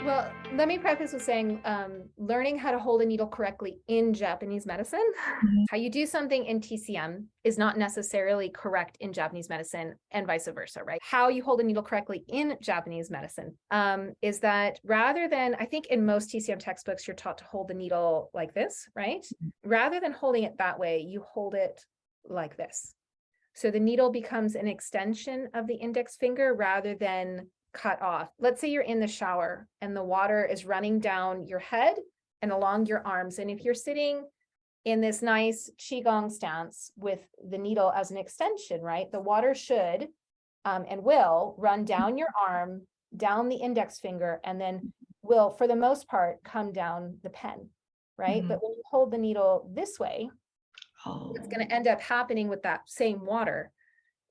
Well, let me preface with saying learning how to hold a needle correctly in Japanese medicine, Mhm. how you do something in TCM is not necessarily correct in Japanese medicine and vice versa, right? How you hold a needle correctly in Japanese medicine is that rather than, I think in most TCM textbooks, you're taught to hold the needle like this, right? Rather than holding it that way, you hold it like this. So the needle becomes an extension of the index finger rather than cut off. Let's say you're in the shower and the water is running down your head and along your arms. And if you're sitting in this nice Qigong stance with the needle as an extension, right, the water should and will run down your arm, down the index finger, and then will, for the most part, come down the pen, right? Mhm. But when you hold the needle this way, what's going Oh. to end up happening with that same water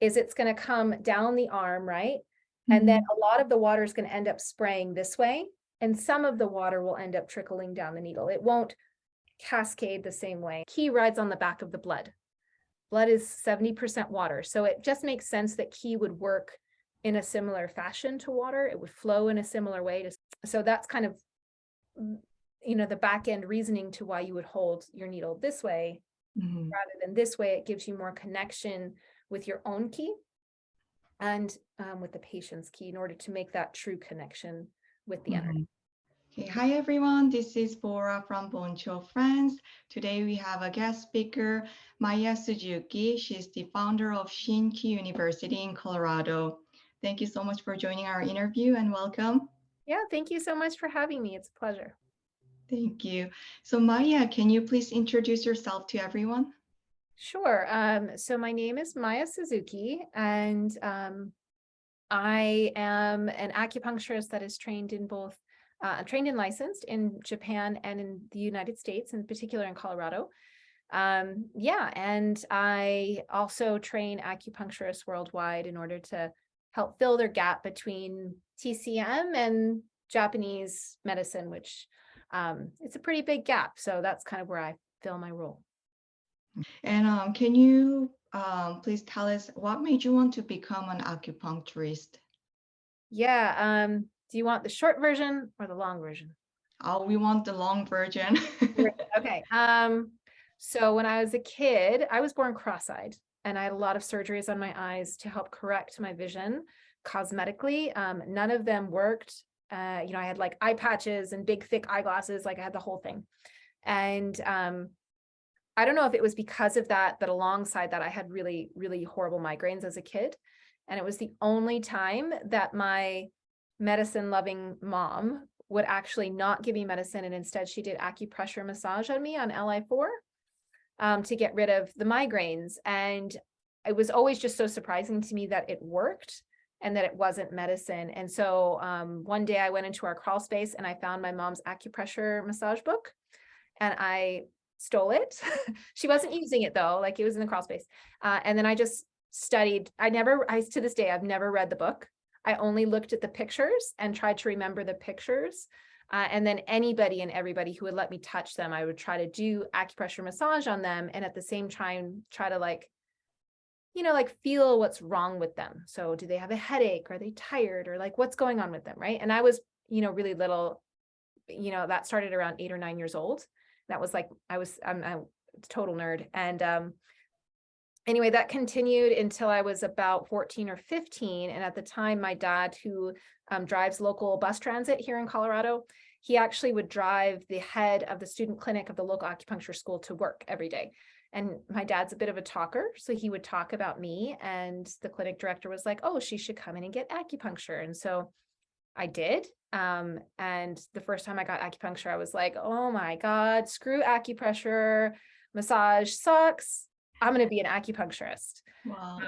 is it's going to come down the arm, right? And then Mhm. a lot of the water is going to end up spraying this way, and some of the water will end up trickling down the needle. It won't cascade the same way. Ki rides on the back of the blood. Blood is 70% water. So it just makes sense that Ki would work in a similar fashion to water. It would flow in a similar way. So that's kind of, the back end reasoning to why you would hold your needle this way Mhm. rather than this way. It gives you more connection with your own Ki and with the patient's Ki in order to make that true connection with the energy. Mhm. Okay. Hi, everyone. This is Bora from Boncho Friends. Today we have a guest speaker, Maya Suzuki. She's the founder of ShinKyu University in Colorado. Thank you so much for joining our interview and welcome. Yeah, thank you so much for having me. It's a pleasure. Thank you. So Maya, can you please introduce yourself to everyone? Sure. So my name is Maya Suzuki, and I am an acupuncturist that is trained in both, trained and licensed in Japan and in the United States, in particular in Colorado. Yeah, and I also train acupuncturists worldwide in order to help fill their gap between TCM and Japanese medicine, which it's a pretty big gap. So that's kind of where I fill my role. And can you please tell us what made you want to become an acupuncturist? Yeah. Do you want the short version or the long version? Oh, we want the long version. Okay. So when I was a kid, I was born cross-eyed and I had a lot of surgeries on my eyes to help correct my vision cosmetically. None of them worked. I had like eye patches and big, thick eyeglasses, like I had the whole thing. And I don't know if it was because of that, that alongside that, I had really, really horrible migraines as a kid. And it was the only time that my medicine loving mom would actually not give me medicine. And instead she did acupressure massage on me on LI4 to get rid of the migraines. And it was always just so surprising to me that it worked and that it wasn't medicine. And so one day I went into our crawl space and I found my mom's acupressure massage book and I stole it. She wasn't using it though, like it was in the crawl space. And then I just studied. To this day, I've never read the book. I only looked at the pictures and tried to remember the pictures. And then anybody and everybody who would let me touch them, I would try to do acupressure massage on them. And at the same time, try to like feel what's wrong with them. So do they have a headache? Are they tired? Or like what's going on with them, right? And I was, really little, that started around 8 or 9 years old. That was like, I'm a total nerd. And anyway, that continued until I was about 14 or 15. And at the time, my dad, who drives local bus transit here in Colorado, he actually would drive the head of the student clinic of the local acupuncture school to work every day. And my dad's a bit of a talker, so he would talk about me. And the clinic director was like, oh, she should come in and get acupuncture. And so I did. And the first time I got acupuncture, I was like, oh my God, screw acupressure. Massage sucks. I'm going to be an acupuncturist. Wow.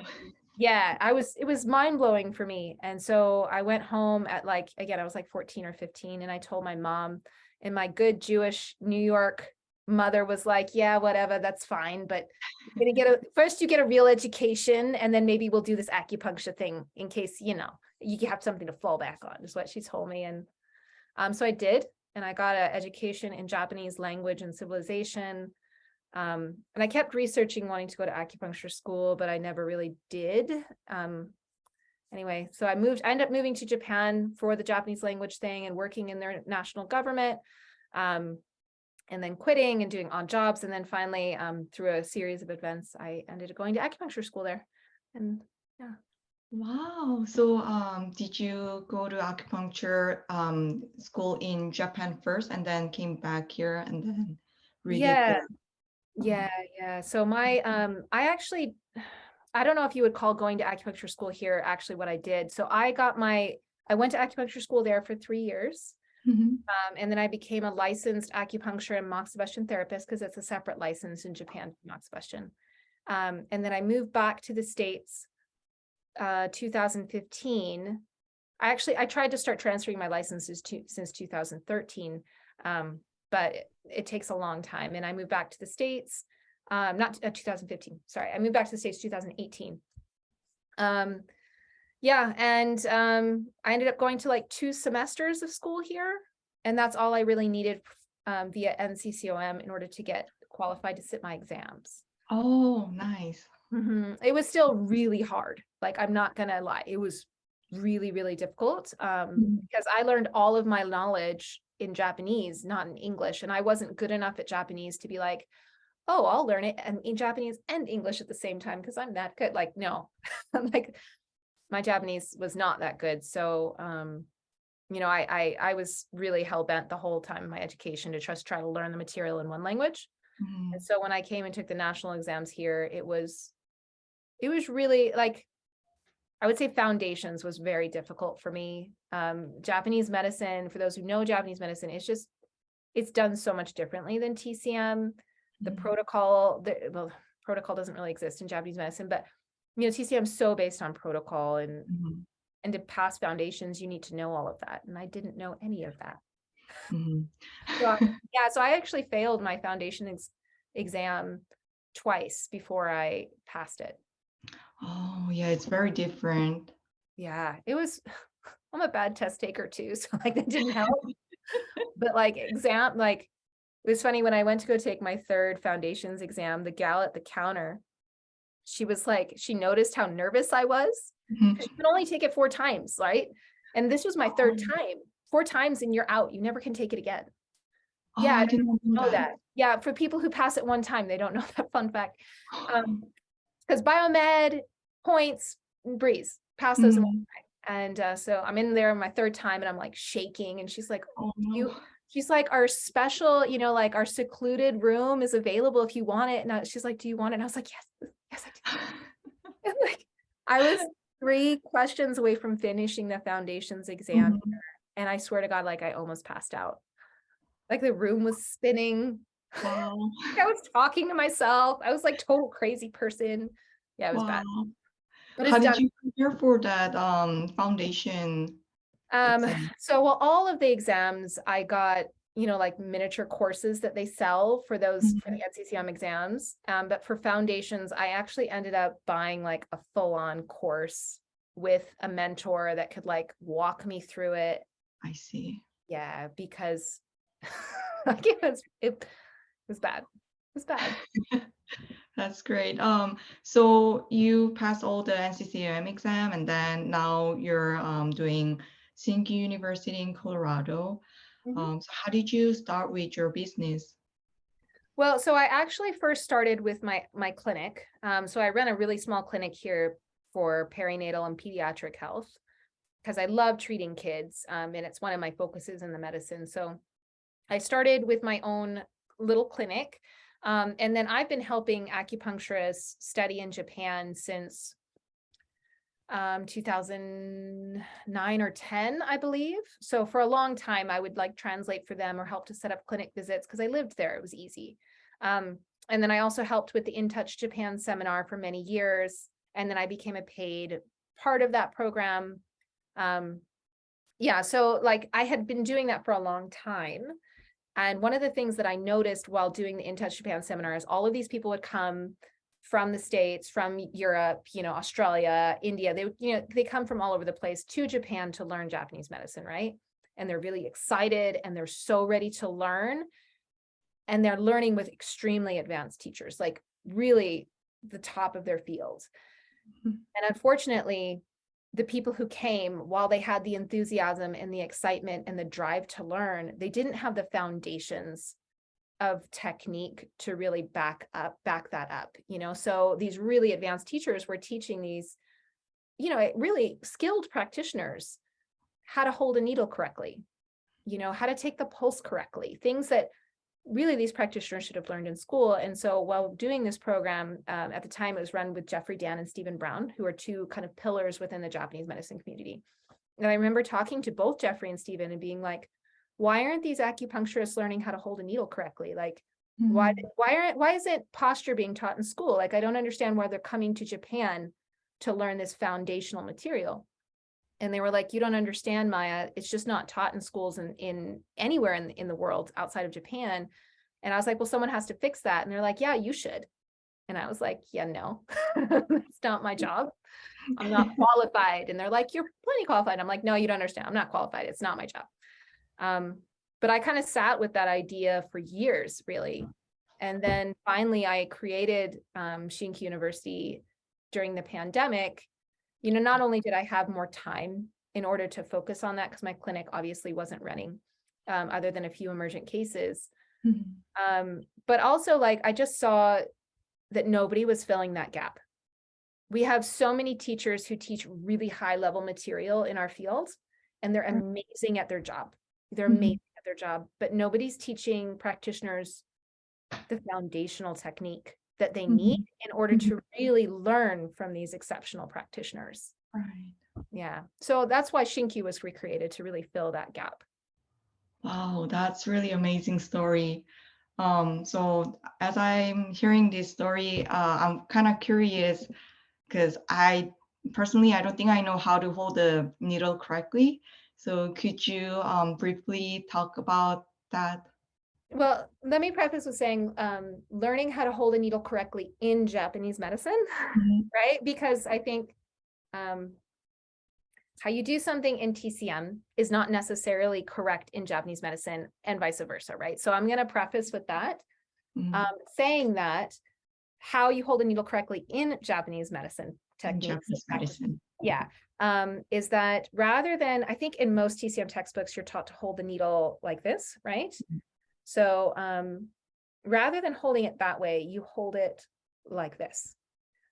Yeah, it was mind blowing for me. And so I went home at I was like 14 or 15, and I told my mom, and my good Jewish New York mother was like, yeah, whatever, that's fine. But you're gonna first you get a real education, and then maybe we'll do this acupuncture thing in case, you have something to fall back on, is what she told me. And so I did, and I got an education in Japanese language and civilization. And I kept researching wanting to go to acupuncture school, but I never really did. anyway, so I ended up moving to Japan for the Japanese language thing and working in their national government. And then quitting and doing odd jobs. And then finally, through a series of events, I ended up going to acupuncture school there. And yeah. Wow. So did you go to acupuncture school in Japan first and then came back here and then redid Yeah. the Yeah. Yeah. So my, I don't know if you would call going to acupuncture school here actually what I did. So I went to acupuncture school there for 3 years. Mhm. And then I became a licensed acupuncture and moxibustion therapist because it's a separate license in Japan for moxibustion. And then I moved back to the States 2015. I tried to start transferring my licenses since 2013, but it takes a long time. And I moved back to the States, not 2015. Sorry, I moved back to the States 2018. Yeah, and I ended up going to like 2 semesters of school here, and that's all I really needed via NCCOM in order to get qualified to sit my exams. Oh, nice. It was still really hard. Like, I'm not gonna lie, it was really, really difficult because I learned all of my knowledge in Japanese, not in English, and I wasn't good enough at Japanese to be like, oh, I'll learn it in Japanese and English at the same time because I'm that good. Like, no, like my Japanese was not that good. So, I was really hell bent the whole time in my education to just try to learn the material in one language. And so when I came and took the national exams here, it was really like, I would say foundations was very difficult for me. Japanese medicine, for those who know Japanese medicine, it's done so much differently than TCM. The protocol, protocol doesn't really exist in Japanese medicine, but TCM is so based on protocol, and to pass foundations, you need to know all of that. And I didn't know any of that. So I actually failed my foundation exam twice before I passed it. Oh, yeah, it's very different. Yeah, I'm a bad test taker too. So like that didn't help. But like it was funny when I went to go take my 3rd foundations exam, the gal at the counter, she was like, she noticed how nervous I was. You can only take it 4 times, right? And this was my 3rd time. 4 times and you're out. You never can take it again. Oh, I didn't know that. Yeah, for people who pass it 1 time, they don't know that fun fact. Because biomed, points, breeze, pass those in 1 time. And so I'm in there my 3rd time and I'm like shaking, and she's like, Oh, no. she's like, our special, like our secluded room is available if you want it. And she's like, do you want it? And I was like, yes, I do. And like, I was 3 questions away from finishing the foundations exam. And I swear to God, like I almost passed out. Like the room was spinning. Wow. I was talking to myself. I was like total crazy person. Yeah, it was bad. But How it's did done. you prepare for that foundation exam? So all of the exams I got, like miniature courses that they sell for the NCCM exams. But for foundations, I actually ended up buying like a full-on course with a mentor that could like walk me through it. I see. Yeah, because like it was bad. It was bad. That's great. So you passed all the NCCM exam, and then now you're doing ShinKyu University in Colorado. So how did you start with your business? Well, so I actually first started with my clinic. So I run a really small clinic here for perinatal and pediatric health because I love treating kids, and it's one of my focuses in the medicine. So I started with my own little clinic, and then I've been helping acupuncturists study in Japan since 2009 or 10, I believe. So for a long time, I would like translate for them or help to set up clinic visits because I lived there. It was easy. And then I also helped with the In Touch Japan seminar for many years. And then I became a paid part of that program. Yeah, so like I had been doing that for a long time. And one of the things that I noticed while doing the In Touch Japan seminar is all of these people would come from the States, from Europe, Australia, India. They come from all over the place to Japan to learn Japanese medicine, right? And they're really excited and they're so ready to learn. And they're learning with extremely advanced teachers, like really the top of their field. And unfortunately, the people who came, while they had the enthusiasm and the excitement and the drive to learn, they didn't have the foundations of technique to really back that up, so these really advanced teachers were teaching these, really skilled practitioners how to hold a needle correctly, how to take the pulse correctly, things that really these practitioners should have learned in school. And so while doing this program, at the time it was run with Jeffrey Dan and Stephen Brown, who are two kind of pillars within the Japanese medicine community. And I remember talking to both Jeffrey and Stephen and being like, why aren't these acupuncturists learning how to hold a needle correctly? Like, why isn't posture being taught in school? Like, I don't understand why they're coming to Japan to learn this foundational material. And they were like, you don't understand, Maya. It's just not taught in schools in anywhere in the world outside of Japan. And I was like, well, someone has to fix that. And they're like, yeah, you should. And I was like, yeah, no, it's not my job. I'm not qualified. And they're like, you're plenty qualified. I'm like, no, you don't understand. I'm not qualified. It's not my job. But I kind of sat with that idea for years, really. And then finally, I created ShinKyu University during the pandemic. Not only did I have more time in order to focus on that, because my clinic obviously wasn't running, other than a few emergent cases. But also, like, I just saw that nobody was filling that gap. We have so many teachers who teach really high level material in our field, and they're amazing at their job. They're amazing at their job, but nobody's teaching practitioners the foundational technique that they need in order to really learn from these exceptional practitioners. Right. Yeah. So that's why ShinKyu was recreated, to really fill that gap. Wow, that's really amazing story. So as I'm hearing this story, I'm kind of curious because I don't think I know how to hold the needle correctly. So could you briefly talk about that? Well, let me preface with saying, learning how to hold a needle correctly in Japanese medicine, right? Because I think how you do something in TCM is not necessarily correct in Japanese medicine, and vice versa, right? So I'm going to preface with that, saying that how you hold a needle correctly in Japanese medicine techniques, Japanese medicine. is that rather than, I think in most TCM textbooks, you're taught to hold the needle like this, right? So rather than holding it that way, you hold it like this.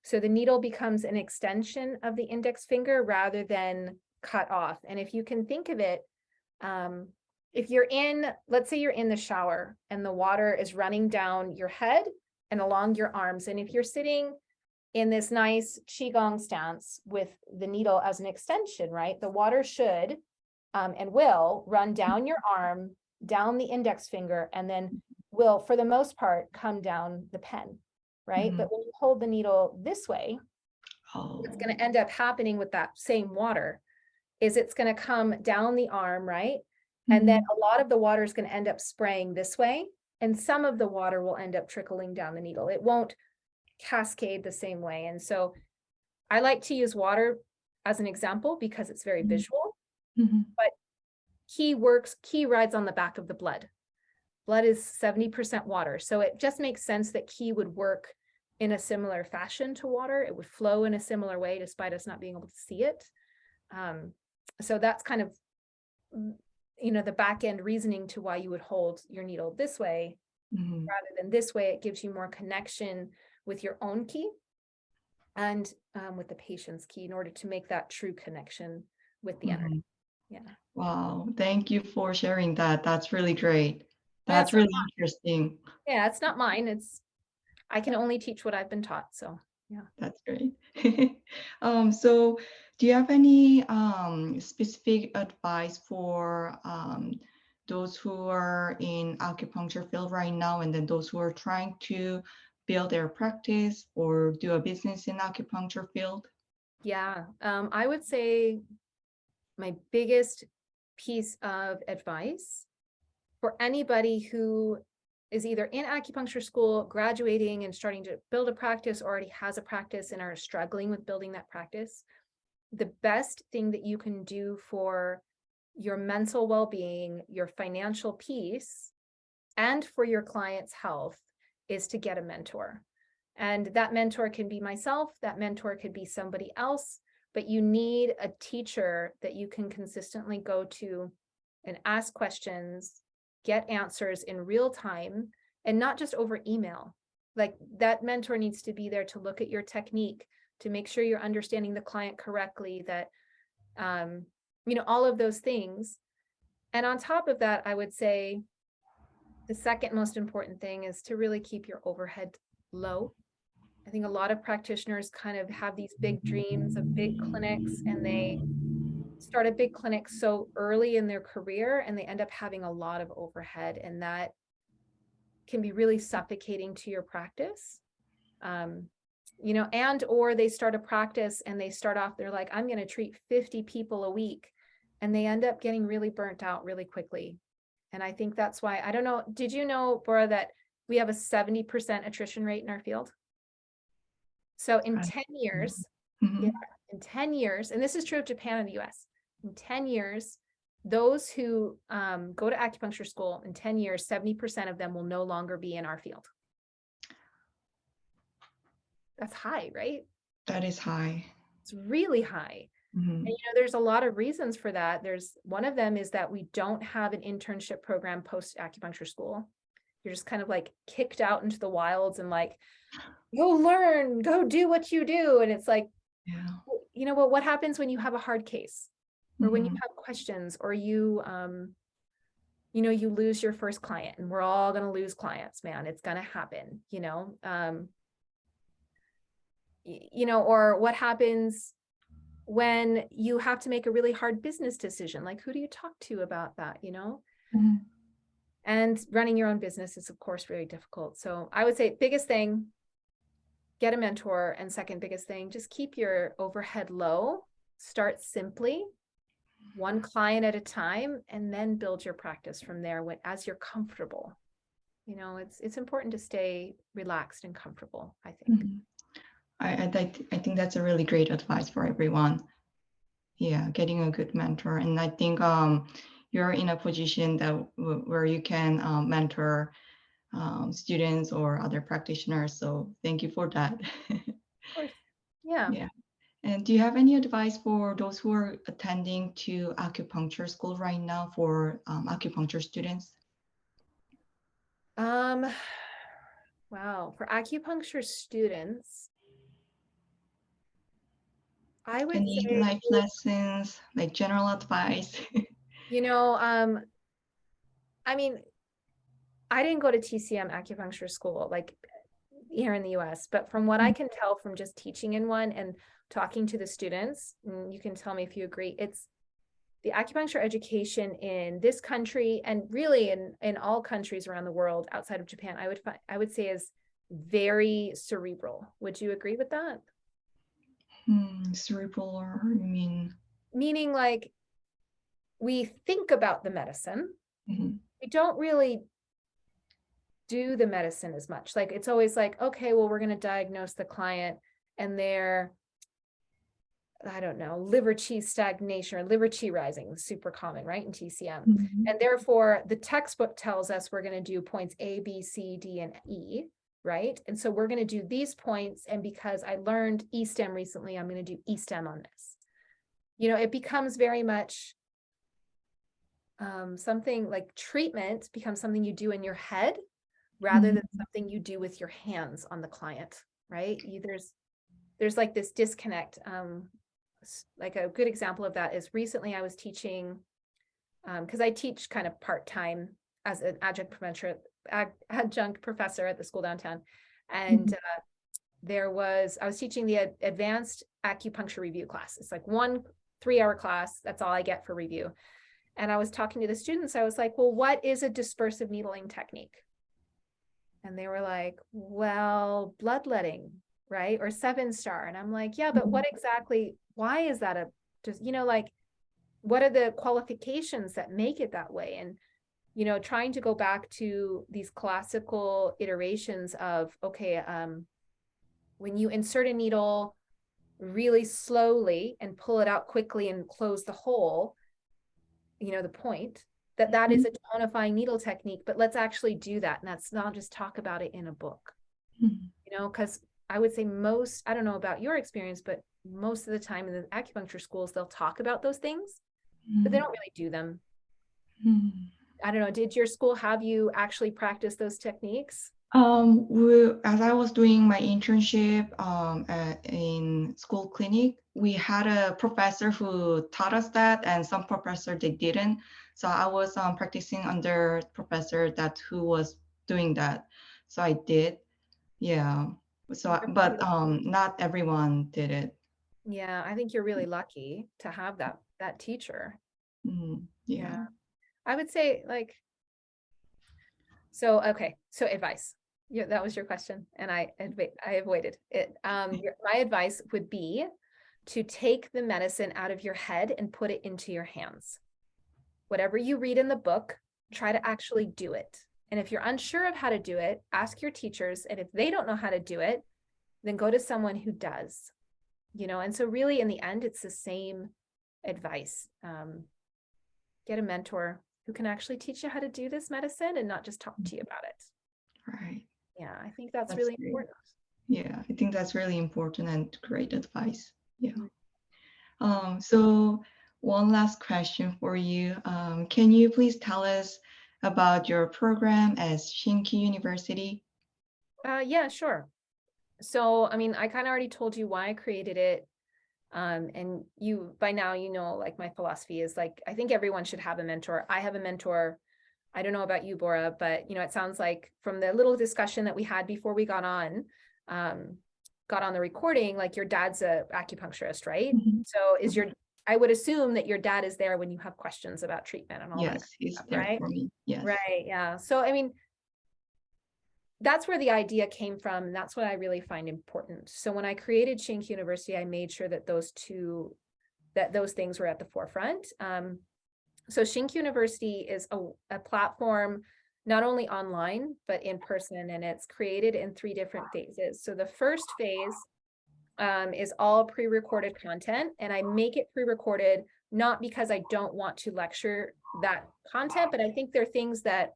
So the needle becomes an extension of the index finger rather than cut off. And if you can think of it, if you're let's say you're in the shower and the water is running down your head and along your arms. And if you're sitting in this nice Qigong stance with the needle as an extension, right? The water should and will run down your arm, down the index finger, and then will, for the most part, come down the pen, right? But when you hold the needle this way, what's going to end up happening with that same water is it's going to come down the arm, right? And then a lot of the water is going to end up spraying this way, and some of the water will end up trickling down the needle. It won't cascade the same way. And so I like to use water as an example because it's very visual, but Qi rides on the back of the blood. Blood is 70% water. So it just makes sense that Qi would work in a similar fashion to water. It would flow in a similar way, despite us not being able to see it. So that's kind of, the back end reasoning to why you would hold your needle this way rather than this way. It gives you more connection with your own Qi and with the patient's Qi in order to make that true connection with the energy. Yeah. Wow. Thank you for sharing that. That's really great. That's really interesting. Yeah, it's not mine. I can only teach what I've been taught. So yeah. That's great. So do you have any specific advice for those who are in acupuncture field right now, and then those who are trying to build their practice or do a business in acupuncture field? Yeah, I would say my biggest piece of advice for anybody who is either in acupuncture school, graduating and starting to build a practice, or already has a practice and are struggling with building that practice, the best thing that you can do for your mental well-being, your financial peace, and for your client's health is to get a mentor. And that mentor can be myself, that mentor could be somebody else, but you need a teacher that you can consistently go to and ask questions, get answers in real time, and not just over email. Like that mentor needs to be there to look at your technique, to make sure you're understanding the client correctly, that, all of those things. And on top of that, I would say the second most important thing is to really keep your overhead low. I think a lot of practitioners kind of have these big dreams of big clinics, and they start a big clinic so early in their career, and they end up having a lot of overhead, and that can be really suffocating to your practice. And or they start a practice and they start off, they're like, I'm going to treat 50 people a week, and they end up getting really burnt out really quickly. And I think that's why, I don't know, did you know, Bora, that we have a 70% attrition rate in our field? So in 10 years, Mm-hmm. in 10 years, and this is true of Japan and the US, in 10 years, those who go to acupuncture school, in 10 years, 70% of them will no longer be in our field. That's high, right? That is high. It's really high. Mm-hmm. And there's a lot of reasons for that. One of them is that we don't have an internship program post acupuncture school. You're just kind of like kicked out into the wilds and like, go learn, go do what you do. And it's like, yeah. Well, what happens when you have a hard case, or when you Mm-hmm. have questions, or you lose your first client? And we're all going to lose clients, man. It's going to happen, or what happens when you have to make a really hard business decision? Like, who do you talk to about that, Mm-hmm. And running your own business is, of course, very difficult. So I would say biggest thing, get a mentor. And second biggest thing, just keep your overhead low. Start simply, one client at a time, and then build your practice from there as you're comfortable. It's important to stay relaxed and comfortable, I think. Mm-hmm. I think that's a really great advice for everyone. Yeah, getting a good mentor. And I think you're in a position where you can mentor students or other practitioners. So thank you for that. Of course. Yeah. Yeah. And do you have any advice for those who are attending to acupuncture school right now for acupuncture students? Wow. For acupuncture students, I would Any say, life lessons, like general advice? I mean, I didn't go to TCM acupuncture school, like here in the US, but from what I can tell from just teaching in one and talking to the students, and you can tell me if you agree, it's the acupuncture education in this country, and really in all countries around the world outside of Japan, I would say is very cerebral. Would you agree with that? Cerebral, or you mean? Meaning, like, we think about the medicine. Mm-hmm. We don't really do the medicine as much. Like, it's always like, okay, well, we're going to diagnose the client and their, I don't know, liver qi stagnation or liver qi rising is super common, right, in TCM. Mm-hmm. And therefore, the textbook tells us we're going to do points A, B, C, D, and E, right? And so we're going to do these points. And because I learned E-stem recently, I'm going to do E-stem on this. It becomes very much something like treatment becomes something you do in your head rather than something you do with your hands on the client, right? There's like this disconnect. Like a good example of that is recently I was teaching, because I teach kind of part-time as an adjunct professor at the school downtown. And I was teaching the advanced acupuncture review class. It's like 1 3-hour class. That's all I get for review. And I was talking to the students. I was like, well, what is a dispersive needling technique? And they were like, well, bloodletting, right? Or 7-star. And I'm like, yeah, but what exactly, why is that like, what are the qualifications that make it that way? And, trying to go back to these classical iterations of, okay, when you insert a needle really slowly and pull it out quickly and close the hole, the point, that is a tonifying needle technique, but let's actually do that. And that's not just talk about it in a book, because I would say I don't know about your experience, but most of the time in the acupuncture schools, they'll talk about those things, but they don't really do them. I don't know. Did your school have you actually practice those techniques? As I was doing my internship in school clinic, we had a professor who taught us that, and some professor they didn't. So I was practicing under professor that who was doing that. So I did, yeah. So, You're but pretty lucky. not everyone did it. Yeah, I think you're really lucky to have that teacher. Yeah. Yeah. I would say like, so okay, so advice. Yeah, that was your question, and I avoided it. My advice would be to take the medicine out of your head and put it into your hands. Whatever you read in the book, try to actually do it. And if you're unsure of how to do it, ask your teachers. And if they don't know how to do it, then go to someone who does. And so really in the end, it's the same advice. Get a mentor who can actually teach you how to do this medicine and not just talk to you about it. Right. Yeah, I think that's That's really great. important. Yeah, I think that's really important and great advice. Yeah. Mm-hmm. So one last question for you. Can you please tell us about your program at ShinKyu University? Yeah, sure. So, I mean, I kind of already told you why I created it. And you, by now, like my philosophy is like, I think everyone should have a mentor. I have a mentor. I don't know about you, Bora, but it sounds like from the little discussion that we had before we got on the recording, like your dad's a acupuncturist, right? Mhm. So Mhm. I would assume that your dad is there when you have questions about treatment and all that Yes, he's stuff, there right? for me. Yes. Right. Yeah. So, I mean, that's where the idea came from. And that's what I really find important. So when I created ShinKyu University, I made sure that those things were at the forefront. So ShinKyu University is a platform, not only online, but in person, and it's created in 3 different phases. So the first phase is all pre-recorded content, and I make it pre-recorded not because I don't want to lecture that content, but I think there are things that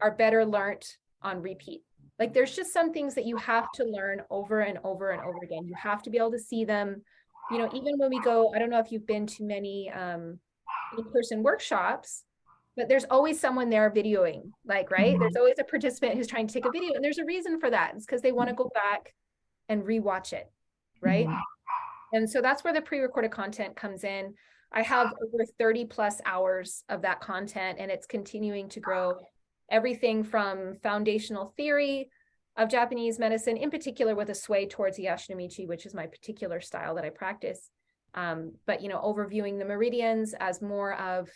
are better learned on repeat. Like there's just some things that you have to learn over and over and over again. You have to be able to see them. Even when we go, I don't know if you've been to many in-person workshops, but there's always someone there videoing, like, right? There's always a participant who's trying to take a video, and there's a reason for that. It's because they want to go back and rewatch it, right? Mhm. And so that's where the pre-recorded content comes in. I have over 30 plus hours of that content, and it's continuing to grow. Everything from foundational theory of Japanese medicine, in particular with a sway towards Yashinomichi, which is my particular style that I practice. But overviewing the meridians as more of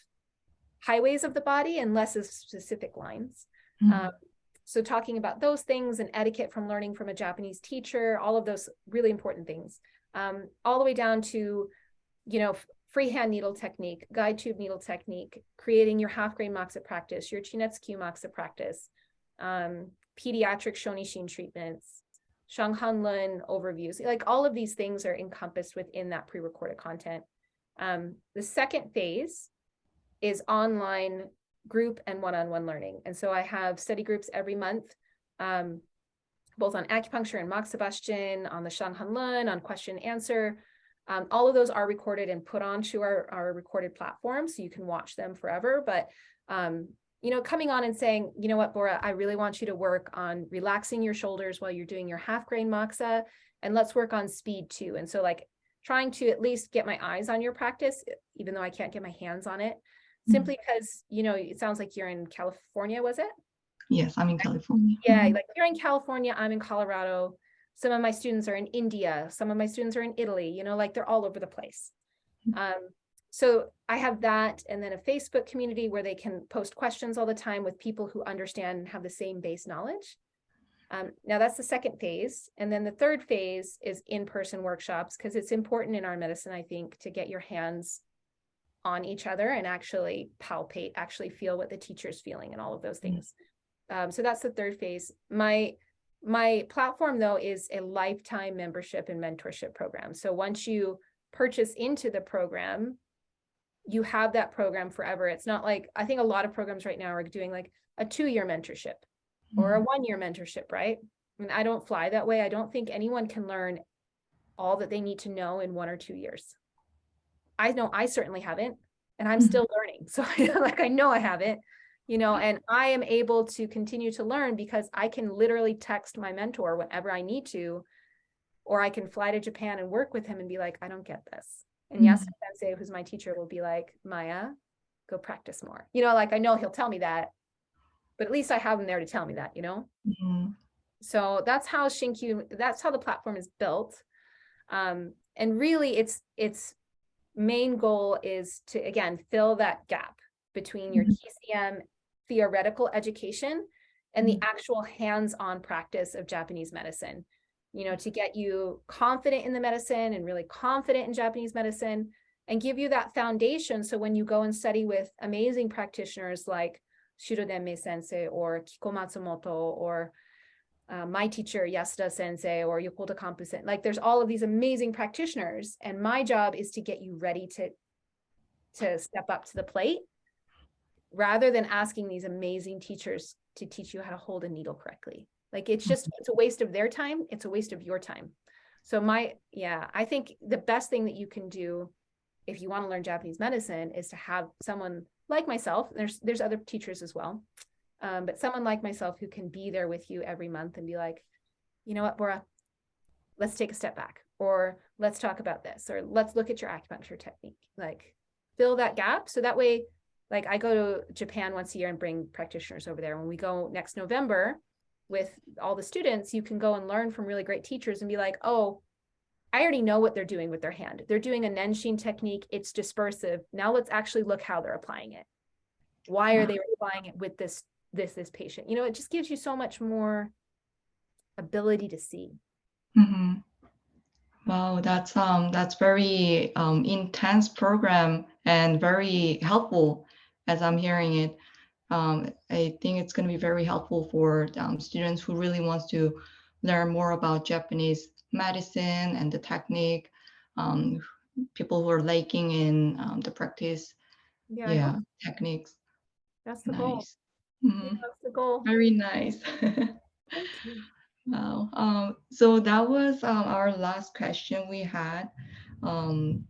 highways of the body and less as specific lines. Mhm. So talking about those things and etiquette from learning from a Japanese teacher, all of those really important things, all the way down to, freehand needle technique, guide tube needle technique, creating your half-grain moxa practice, your Chinetsu moxa practice, pediatric shonishin treatments, Shanghanlun overviews, like all of these things are encompassed within that pre-recorded content. The second phase is online group and one-on-one learning. And so I have study groups every month, both on acupuncture and moxibustion, on the Shanghanlun, on question and answer. All of those are recorded and put onto our recorded platform, so you can watch them forever. But coming on and saying, you know what, Bora, I really want you to work on relaxing your shoulders while you're doing your half-grain moxa, and let's work on speed too. And so like trying to at least get my eyes on your practice, even though I can't get my hands on it, simply because, it sounds like you're in California, was it? Yes, I'm in California. Yeah, like you're in California, I'm in Colorado. Some of my students are in India. Some of my students are in Italy, like they're all over the place. So I have that, and then a Facebook community where they can post questions all the time with people who understand and have the same base knowledge. Now that's the second phase. And then the third phase is in-person workshops, because it's important in our medicine, I think, to get your hands on each other and actually palpate, actually feel what the teacher's feeling and all of those things. So that's the third phase. My platform, though, is a lifetime membership and mentorship program. So once you purchase into the program, you have that program forever. It's not like, I think a lot of programs right now are doing like a 2-year mentorship or a 1-year mentorship, right? I mean, I don't fly that way. I don't think anyone can learn all that they need to know in 1 or 2 years. I know I certainly haven't, and I'm Mhm. still learning. So like, I know I haven't, and I am able to continue to learn because I can literally text my mentor whenever I need to, or I can fly to Japan and work with him and be like, I don't get this. And Yasuda Sensei, who's my teacher, will be like, Maya, go practice more. Like, I know he'll tell me that, but at least I have him there to tell me that, Mhm. So that's how ShinKyu, that's how the platform is built. And really its main goal is to, again, fill that gap between your TCM theoretical education and the actual hands-on practice of Japanese medicine, to get you confident in the medicine and really confident in Japanese medicine, and give you that foundation. So when you go and study with amazing practitioners like Shirodeme Sensei or Kiko Matsumoto, or my teacher Yasuda Sensei or Yokota Kampu Sensei, like there's all of these amazing practitioners, and my job is to get you ready to step up to the plate, rather than asking these amazing teachers to teach you how to hold a needle correctly. Like, it's a waste of their time. It's a waste of your time. So I think the best thing that you can do if you want to learn Japanese medicine is to have someone like myself. There's other teachers as well. But someone like myself who can be there with you every month and be like, you know what, Bora, let's take a step back, or let's talk about this, or let's look at your acupuncture technique. Like, fill that gap. So that way, like, I go to Japan once a year and bring practitioners over there. When we go next November with all the students, you can go and learn from really great teachers and be like, oh, I already know what they're doing with their hand. They're doing a nenshin technique. It's dispersive. Now let's actually look how they're applying it. Why are they applying it with this patient? It just gives you so much more ability to see. Mhm. Wow, that's very intense program and very helpful as I'm hearing it. I think it's going to be very helpful for students who really wants to learn more about Japanese medicine and the technique. Um, People who are lacking in the practice, Yeah, I hope techniques. that's the goal. Nice. Yeah, Mhm. that's the goal. Very nice. Thank you. Wow. So that was our last question we had.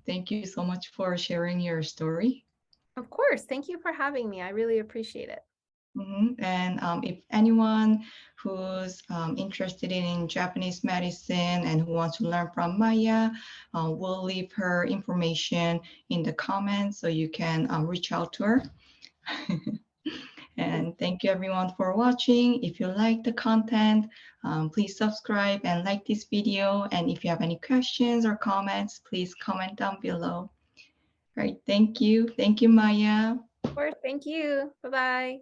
Thank you so much for sharing your story. Of course. Thank you for having me. I really appreciate it. And if anyone who's interested in Japanese medicine and who wants to learn from Maya, we'll leave her information in the comments so you can reach out to her. And thank you everyone for watching. If you like the content, please subscribe and like this video. And if you have any questions or comments, please comment down below. All right, thank you. Thank you, Maya. Of course. Thank you. Bye-bye.